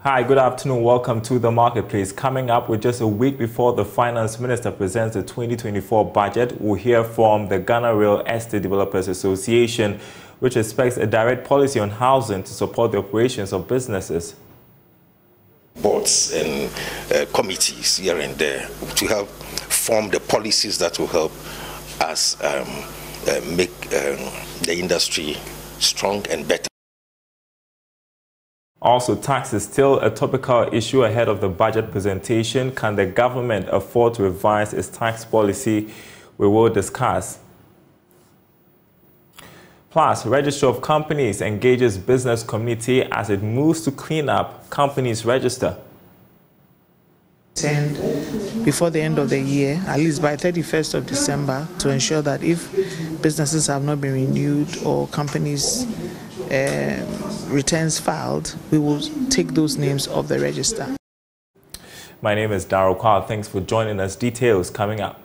Hi, good afternoon. Welcome to the Marketplace. Coming up with just a week before the Finance Minister presents the 2024 budget, we'll hear from the Ghana Real Estate Developers Association, which expects a direct policy on housing to support the operations of businesses. Boards and committees here and there to help form the policies that will help us make the industry strong and better. Also, tax is still a topical issue ahead of the budget presentation. Can the government afford to revise its tax policy? We will discuss. Plus, Register of Companies engages business community as it moves to clean up companies' register. And before the end of the year, at least by 31st of December, to ensure that if businesses have not been renewed or companies' returns filed, we will take those names off the register. My name is Daryl. Kwawu. Thanks for joining us. Details coming up.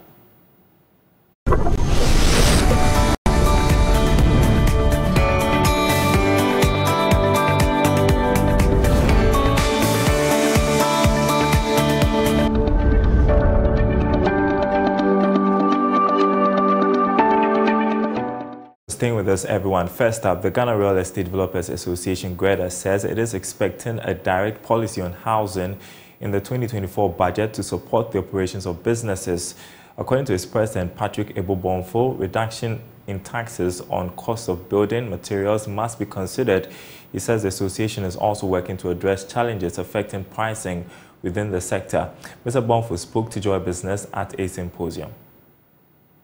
Staying with us, everyone. First up, the Ghana Real Estate Developers Association, GREDA, says it is expecting a direct policy on housing in the 2024 budget to support the operations of businesses. According to its president, Patrick Ebobonfo, reduction in taxes on cost of building materials must be considered. He says the association is also working to address challenges affecting pricing within the sector. Mr. Bonfo spoke to Joy Business at a symposium.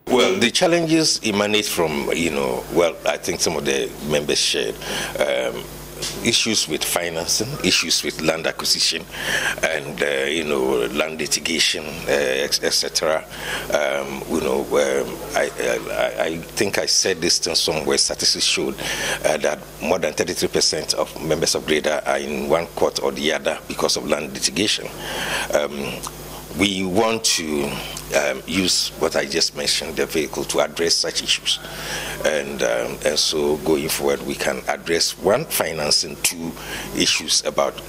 Well, the challenges emanate from, I think some of the members shared issues with financing, issues with land acquisition, and, land litigation, etc. I think I said this thing somewhere. Statistics showed that more than 33% of members of GREDA are in one court or the other because of land litigation. We want to use what I just mentioned, the vehicle, to address such issues. And so going forward, we can address one, financing, two, issues about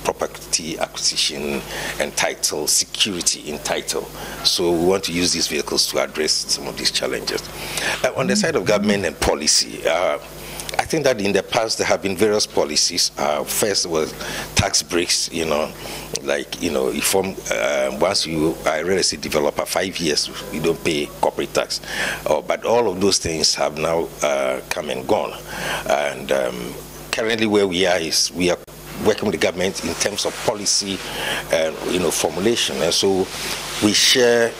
property acquisition and title, security in title. So we want to use these vehicles to address some of these challenges. On the side of government and policy, I think that in the past there have been various policies. First was tax breaks, if once you are a real estate developer, 5 years, you don't pay corporate tax. But all of those things have now come and gone. And currently where we are is we are working with the government in terms of policy, formulation. And so we share,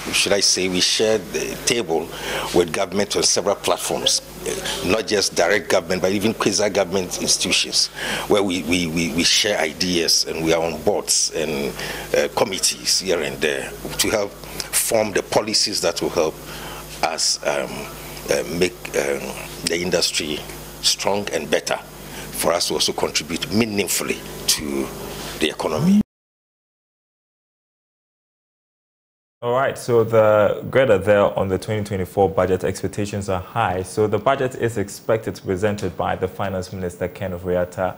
we share the table with government on several platforms, not just direct government, but even quasi-government institutions, where we share ideas and we are on boards and committees here and there to help form the policies that will help us make the industry strong and better, for us to also contribute meaningfully to the economy. All right, so the GREDA there on the 2024 budget expectations are high. So the budget is expected to be presented by the Finance Minister, Ken Ofori-Atta,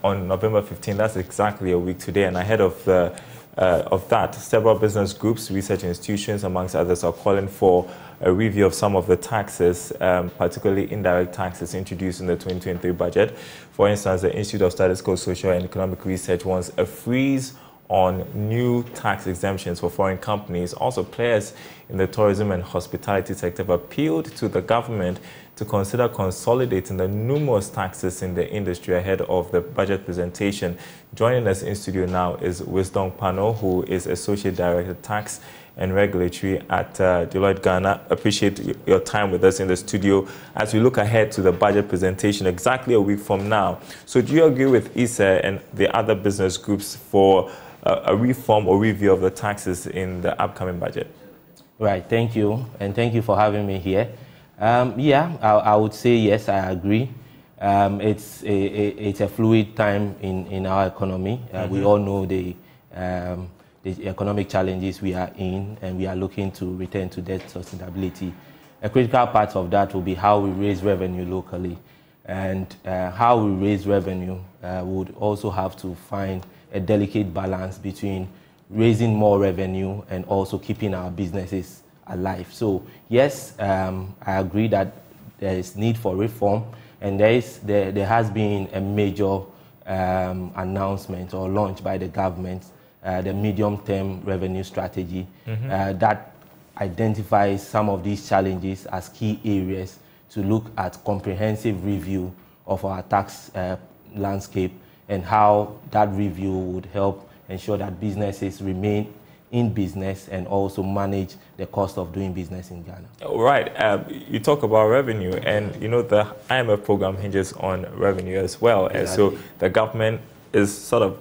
on November 15. That's exactly a week today. And ahead of that, several business groups, research institutions, amongst others, are calling for a review of some of the taxes, particularly indirect taxes introduced in the 2023 budget. For instance, the Institute of Statistical, Social and Economic Research wants a freeze on new tax exemptions for foreign companies. Also, players in the tourism and hospitality sector have appealed to the government to consider consolidating the numerous taxes in the industry ahead of the budget presentation. Joining us in studio now is Wisdom Pano, who is Associate Director Tax and Regulatory at Deloitte Ghana. Appreciate your time with us in the studio as we look ahead to the budget presentation exactly a week from now. So do you agree with ISA and the other business groups for a reform or review of the taxes in the upcoming budget? Right, thank you, and thank you for having me here. I would say yes, I agree. It's a fluid time in our economy. We all know the economic challenges we are in, and we are looking to return to debt sustainability. A critical part of that will be how we raise revenue locally. And how we raise revenue would also have to find a delicate balance between raising more revenue and also keeping our businesses alive. So yes, I agree that there is need for reform, and there has been a major announcement or launch by the government, the medium-term revenue strategy, that identifies some of these challenges as key areas to look at comprehensive review of our tax landscape and how that review would help ensure that businesses remain in business and also manage the cost of doing business in Ghana. Right. You talk about revenue, and you know the IMF program hinges on revenue as well. Exactly. And so the government is sort of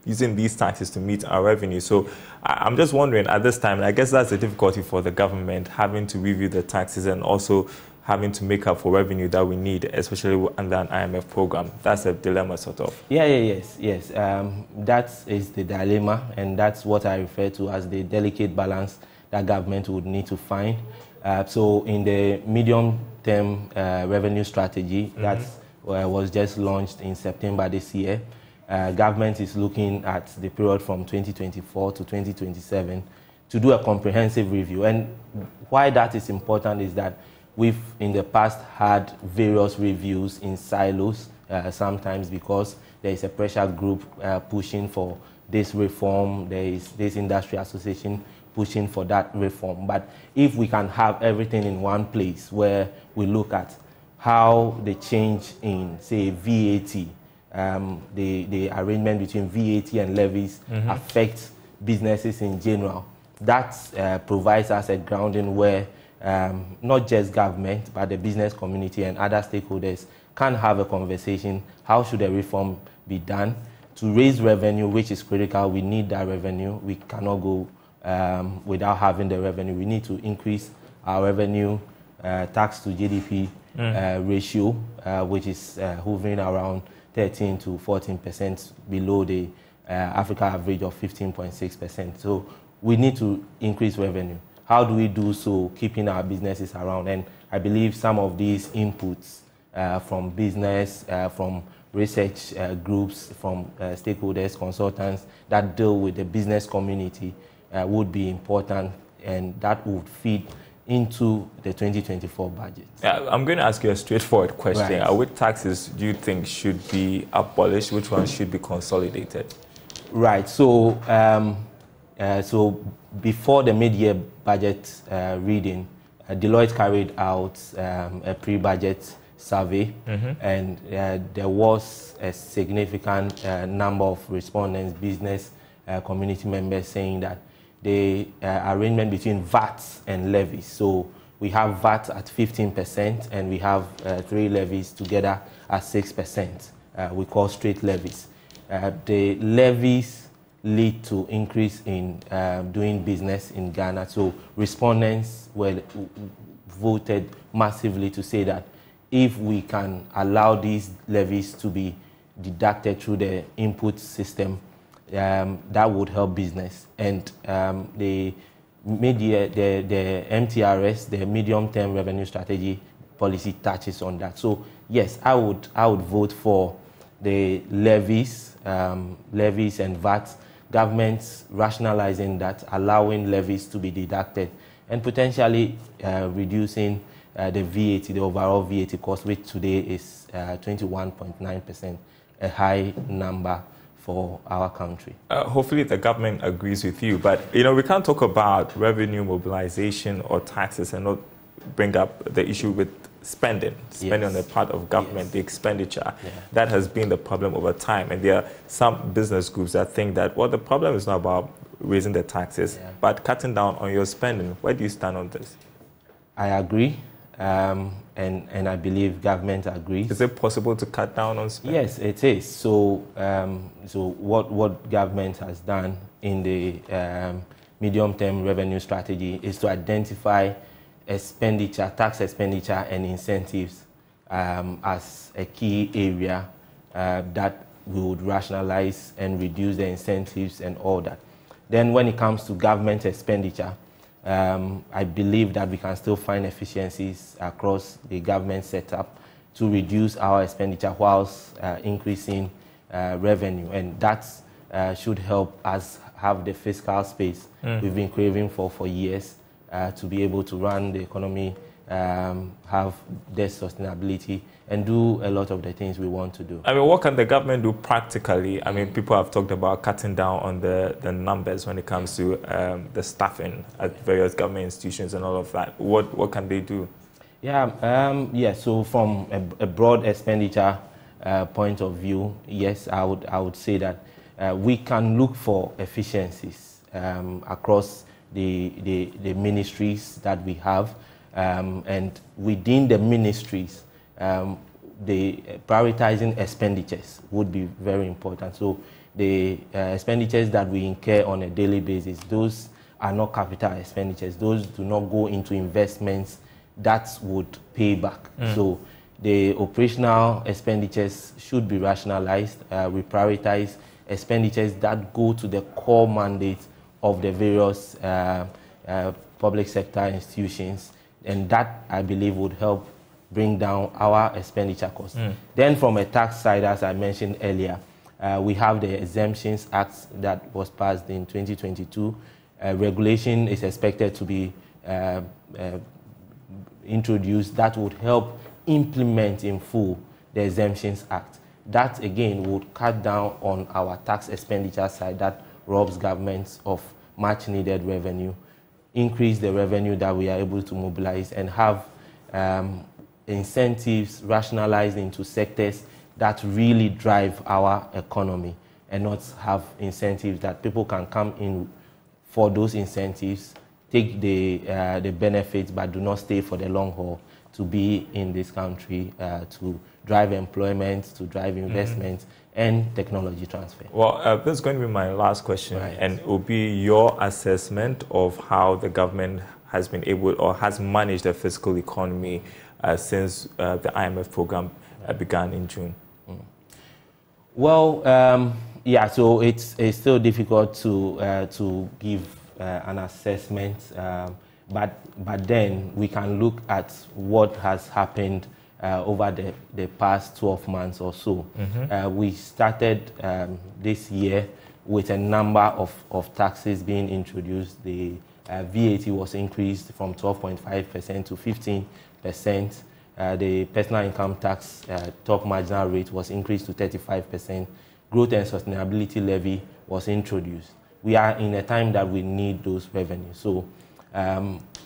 using these taxes to meet our revenue. So I'm just wondering at this time, and I guess that's the difficulty for the government, having to review the taxes and also having to make up for revenue that we need, especially under an IMF program. That's a dilemma, sort of. Yes. That is the dilemma, and that's what I refer to as the delicate balance that government would need to find. So in the medium-term revenue strategy that was just launched in September this year, government is looking at the period from 2024 to 2027 to do a comprehensive review. And why that is important is that we've in the past had various reviews in silos, sometimes because there is a pressure group pushing for this reform, there is this industry association pushing for that reform. But if we can have everything in one place where we look at how the change in, say, VAT, the arrangement between VAT and levies affects businesses in general, that provides us a grounding where not just government, but the business community and other stakeholders can have a conversation. How should a reform be done to raise revenue, which is critical? We need that revenue. We cannot go without having the revenue. We need to increase our revenue tax to GDP ratio, which is hovering around 13 to 14% below the Africa average of 15.6%. So we need to increase revenue. How do we do so, keeping our businesses around? And I believe some of these inputs from business, from research groups, from stakeholders, consultants that deal with the business community would be important, and that would feed into the 2024 budget. I'm going to ask you a straightforward question. Right. Which taxes do you think should be abolished? Which ones should be consolidated? Right. So before the mid-year budget reading, Deloitte carried out a pre-budget survey, and there was a significant number of respondents, business community members, saying that the arrangement between VAT and levies. So we have VAT at 15%, and we have three levies together at 6%. We call straight levies. The levies lead to increase in doing business in Ghana. So respondents voted massively to say that if we can allow these levies to be deducted through the input system, that would help business. And the MTRS, the medium-term revenue strategy policy, touches on that. So yes, I would vote for the levies and VAT. Governments rationalizing that, allowing levies to be deducted, and potentially reducing the VAT, the overall VAT cost, which today is 21.9%, a high number for our country. Hopefully the government agrees with you, but you know, we can't talk about revenue mobilization or taxes and not bring up the issue with spending on the part of government, the expenditure. That has been the problem over time, and there are some business groups that think that, well, the problem is not about raising the taxes, but cutting down on your spending. Where do you stand on this? I agree, and I believe government agrees. Is it possible to cut down on spending? Yes, it is. So, what government has done in the medium-term revenue strategy is to identify expenditure, tax expenditure and incentives as a key area that we would rationalize and reduce the incentives and all that. Then when it comes to government expenditure, I believe that we can still find efficiencies across the government setup, to reduce our expenditure whilst increasing revenue, and that should help us have the fiscal space we've been craving for years to be able to run the economy, have debt sustainability, and do a lot of the things we want to do. I mean, what can the government do practically? I mean, people have talked about cutting down on the numbers when it comes to the staffing at various government institutions and all of that. What can they do? Yeah, so from a broad expenditure point of view, yes, I would say that we can look for efficiencies across the ministries that we have, and within the ministries, the prioritizing expenditures would be very important. So the expenditures that we incur on a daily basis, those are not capital expenditures. Those do not go into investments that would pay back. So the operational expenditures should be rationalized. We prioritize expenditures that go to the core mandate of the various public sector institutions, and that, I believe, would help bring down our expenditure costs. Then from a tax side, as I mentioned earlier, we have the Exemptions Act that was passed in 2022. Regulation is expected to be introduced that would help implement in full the Exemptions Act. That, again, would cut down on our tax expenditure side that robs governments of much needed revenue, increase the revenue that we are able to mobilize, and have incentives rationalized into sectors that really drive our economy, and not have incentives that people can come in for those incentives, take the benefits, but do not stay for the long haul to be in this country, to drive employment, to drive investment, and technology transfer. Well, this is going to be my last question, and it will be your assessment of how the government has been able or has managed the fiscal economy since the IMF program began in June. Well, yeah, so it's still difficult to give an assessment, but then we can look at what has happened over the past 12 months or so. We started this year with a number of taxes being introduced. The VAT was increased from 12.5% to 15%. The personal income tax top marginal rate was increased to 35%. Growth and sustainability levy was introduced. We are in a time that we need those revenues. So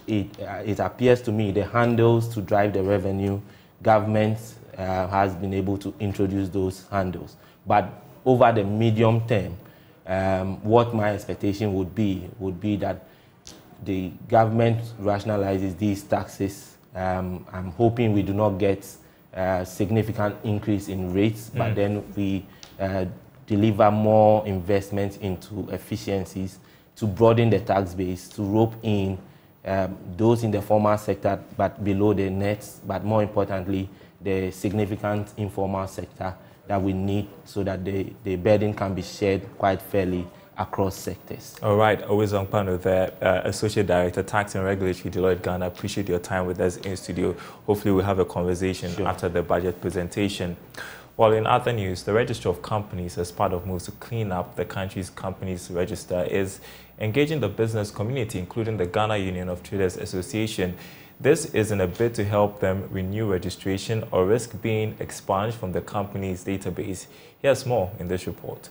it appears to me the handles to drive the revenue, government has been able to introduce those handles. But over the medium term, what my expectation would be that the government rationalizes these taxes. I'm hoping we do not get a significant increase in rates, but then we deliver more investment into efficiencies to broaden the tax base, to rope in those in the formal sector but below the nets, but more importantly, the significant informal sector that we need so that the burden can be shared quite fairly across sectors. All right, always on panel there, Associate Director, Tax and Regulatory, Deloitte Ghana. Appreciate your time with us in studio. Hopefully we'll have a conversation after the budget presentation. While in other news, the Register of Companies, as part of moves to clean up the country's companies register, is engaging the business community, including the Ghana Union of Traders Association. This is in a bid to help them renew registration or risk being expunged from the company's database. Here's more in this report.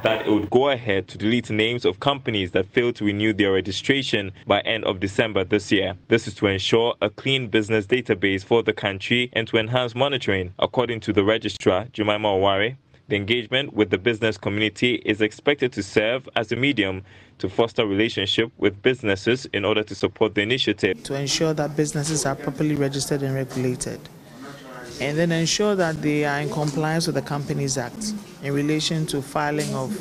That it would go ahead to delete names of companies that failed to renew their registration by end of December this year. This is to ensure a clean business database for the country and to enhance monitoring. According to the registrar, Jemima Oware, the engagement with the business community is expected to serve as a medium to foster relationship with businesses in order to support the initiative. To ensure that businesses are properly registered and regulated, and then ensure that they are in compliance with the Companies Act in relation to filing of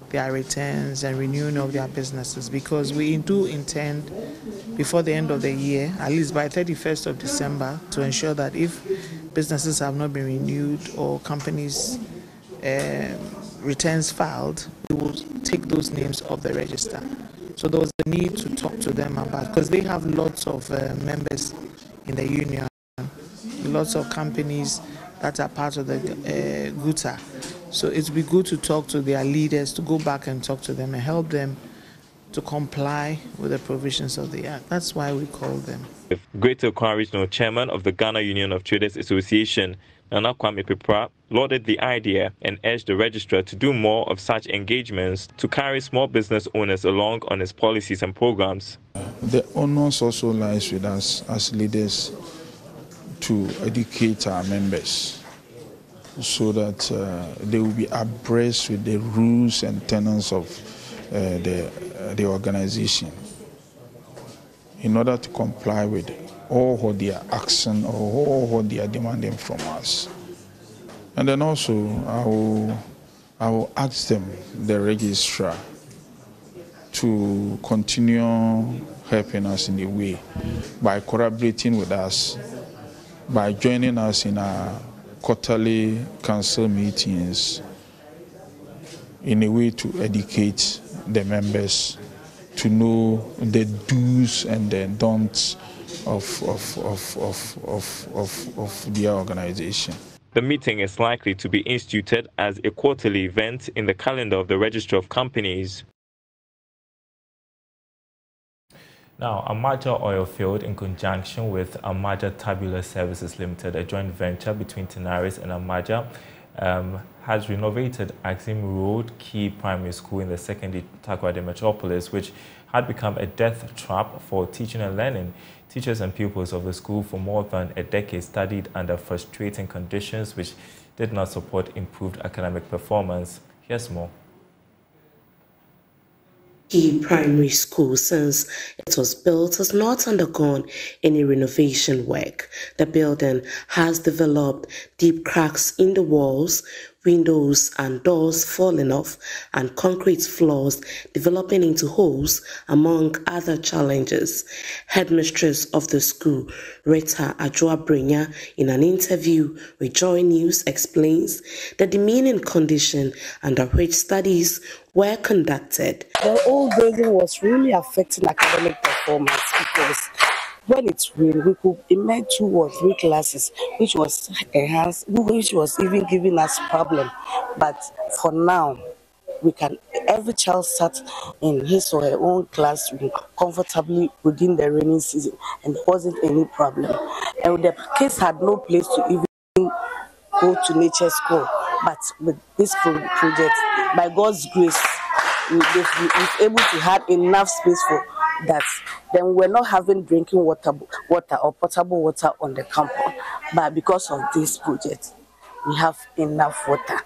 their returns and renewing of their businesses, because we do intend before the end of the year, at least by 31st of December, to ensure that if businesses have not been renewed or companies returns filed, we will take those names off the register. So there was need to talk to them about, because they have lots of members in the union, lots of companies that are part of the GUTA. So it would be good to talk to their leaders, to go back and talk to them and help them to comply with the provisions of the Act. That's why we call them. Greater Accra Regional Chairman of the Ghana Union of Traders Association, Nana Kwame Pepra, lauded the idea and urged the registrar to do more of such engagements to carry small business owners along on its policies and programs. The onus also lies with us as leaders to educate our members so that they will be abreast with the rules and tenets of the organization in order to comply with all what they are asking or all what they are demanding from us. And then also I will ask them, the registrar, to continue helping us in a way by collaborating with us, by joining us in our quarterly council meetings in a way to educate the members to know the do's and the don'ts of their organization. The meeting is likely to be instituted as a quarterly event in the calendar of the Register of Companies. Now, Aaja Oil Field, in conjunction with Aaja Tabular Services Limited, a joint venture between Tenaris and Aaja, has renovated Axim Road Key Primary School in the secondary Takoradi Metropolis, which had become a death trap for teaching and learning. Teachers and pupils of the school for more than a decade studied under frustrating conditions which did not support improved academic performance. Here's more. Key Primary School, since it was built, has not undergone any renovation work. The building has developed deep cracks in the walls, windows and doors falling off, and concrete floors developing into holes, among other challenges. Headmistress of the school, Rita Ajoa, in an interview with Joy News, explains the demeaning condition under which studies were conducted. The old building was really affecting academic performance because when it rained, we could emerge 2 or 3 classes, which was enhanced, which was even giving us problem. But for now, we can. Every child sat in his or her own classroom comfortably within the rainy season, and there wasn't any problem. And the kids had no place to even go to nature school. But with this project, by God's grace, we're able to have enough space for that. Then we're not having drinking water or potable water on the campus. But because of this project, we have enough water.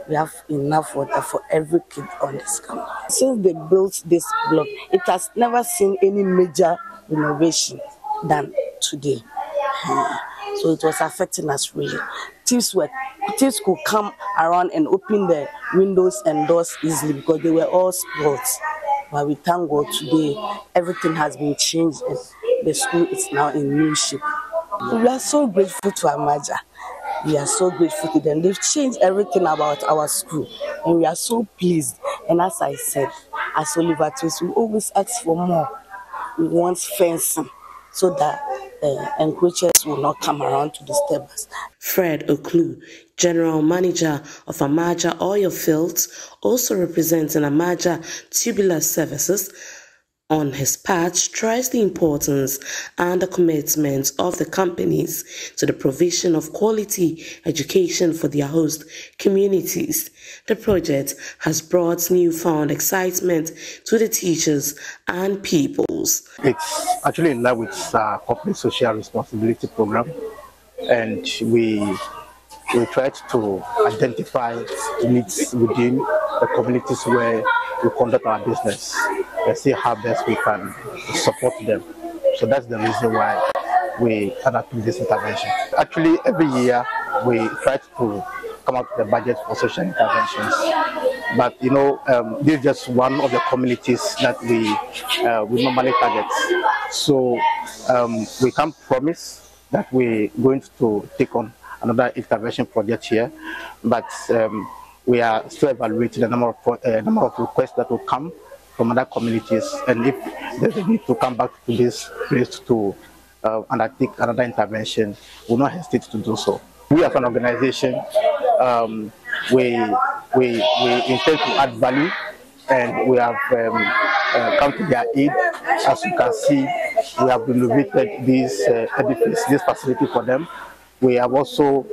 We have enough water for every kid on this campus. Since they built this block, it has never seen any major renovation than today. So it was affecting us really. Thieves could come around and open the windows and doors easily because they were all spoiled. But we thank God today, everything has been changed and the school is now in new shape. We are so grateful to Aaja. We are so grateful to them. They've changed everything about our school and we are so pleased. And as I said, as Oliver Twist, we always ask for more. We want fencing so that encroachers will not come around to disturb us. Fred Oklu, General Manager of Aaja Oil Fields, also representing Aaja Tubular Services, on his part stressed the importance and the commitment of the companies to the provision of quality education for their host communities. The project has brought newfound excitement to the teachers and pupils. It's actually in line with our corporate social responsibility program, and we tried to identify needs within the communities where we conduct our business and see how best we can support them. So that's the reason why we undertook this intervention. Actually, every year we try to come up with a budget for social interventions. But you know, this is just one of the communities that we normally target. So we can't promise that we're going to take on another intervention project here, but we are still evaluating the number of requests that will come from other communities, and if there's a need to come back to this place to undertake another intervention, will not hesitate to do so. We as an organization, we intend to add value, and we have come to their aid. As you can see, we have renovated this edifice, this facility for them. We have also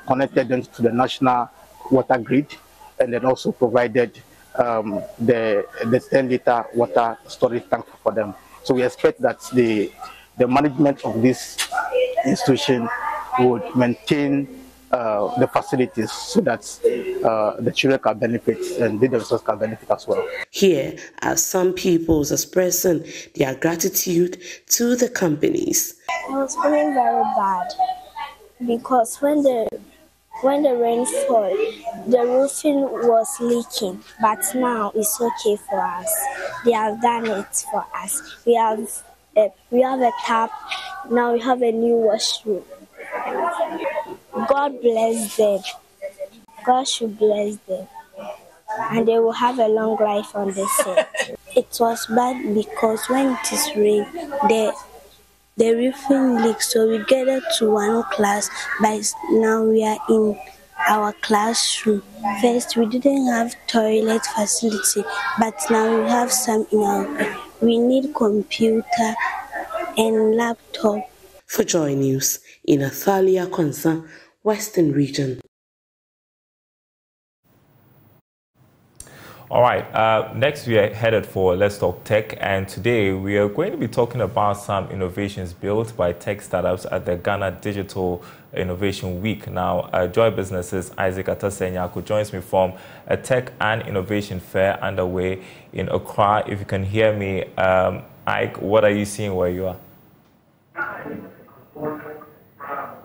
connected them to the national water grid, and then also provided the 10-liter water storage tank for them. So we expect that the management of this institution would maintain the facilities so that the children can benefit and they themselves can benefit as well. Here are some pupils expressing their gratitude to the companies. I was feeling very bad because when the rain fell, the roofing was leaking, but now it's okay for us. They have done it for us. We have a tap, now we have a new washroom. God bless them. God should bless them. And they will have a long life on this earth. It was bad because when it is rain, the roofing leaks, so we gathered to one class, but now we are in our classroom. First, we didn't have toilet facility, but now we have some in our. We need computer and laptop. For Joy News, in Athalia Konsa, Western Region. All right, next we are headed for Let's Talk Tech, and today we are going to be talking about some innovations built by tech startups at the Ghana Digital Innovation Week. Now, Joy Businesses Isaac Atasenyako joins me from a tech and innovation fair underway in Accra. If you can hear me, Ike, what are you seeing where you are?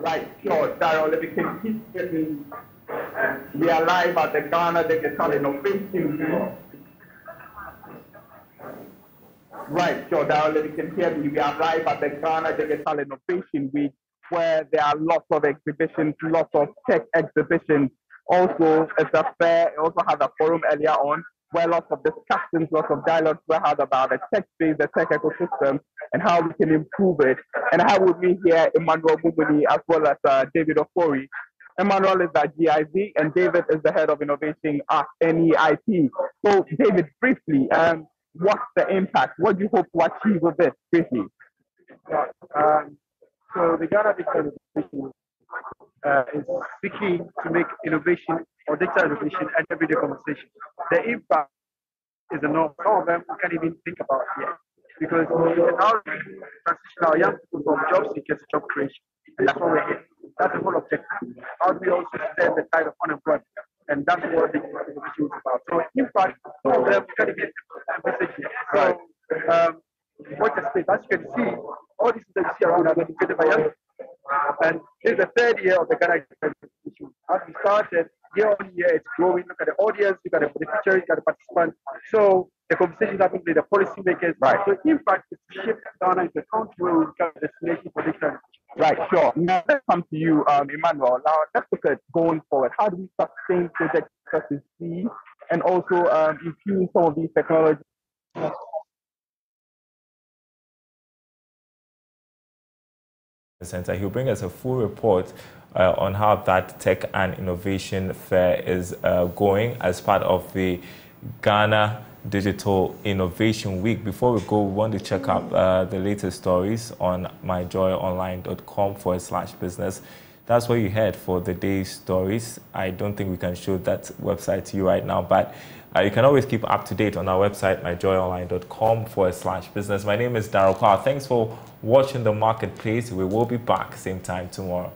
Right, sure, Daryl, if you can keep getting. We are live at the Ghana Digital Innovation Week. Right, sure, Daryl, if you can hear me, we are live at the Ghana Digital Innovation Week, where there are lots of exhibitions, lots of tech exhibitions. Also, it's a fair, it also had a forum earlier on, where lots of discussions, lots of dialogues were had about the tech space, the tech ecosystem, and how we can improve it. And I have with me here Emmanuel Mumuni as well as David Ofori. Emmanuel is at GIZ and David is the head of innovation at NEIT. So David, briefly, what's the impact? What do you hope to achieve with this, briefly? So the Ghana Digital Innovation is seeking to make innovation or digital innovation an everyday conversation. The impact is enormous. Some of them we can't even think about yet. Because in how we transition our young people from job seekers to job creation. And that's what we're here. That's the whole objective. How do we also stem the tide of unemployment? And that's what the innovation is about. So in fact, some of them we can't even envisage yet. So watch the space. As you can see, all these things you see around are dedicated by young people. And this is the third year of the Ghana Expenditure. As we started, year on year, it's growing. Look at the audience, look at the beneficiaries, look at the participants. So the conversation that with the policymakers. Right. So in fact, it's shifted Ghana into a country where we become a destination for digital innovation. Right, sure. Now let's come to you, Emmanuel. Now let's look at going forward. How do we sustain projects such as these and also infuse some of these technologies? Center. He'll bring us a full report on how that tech and innovation fair is going as part of the Ghana Digital Innovation Week. Before we go, we want to check out the latest stories on myjoyonline.com/business. That's where you head for the day's stories. I don't think we can show that website to you right now, but you can always keep up to date on our website, myjoyonline.com/business. My name is Daryl. Thanks for watching The Marketplace. We will be back same time tomorrow.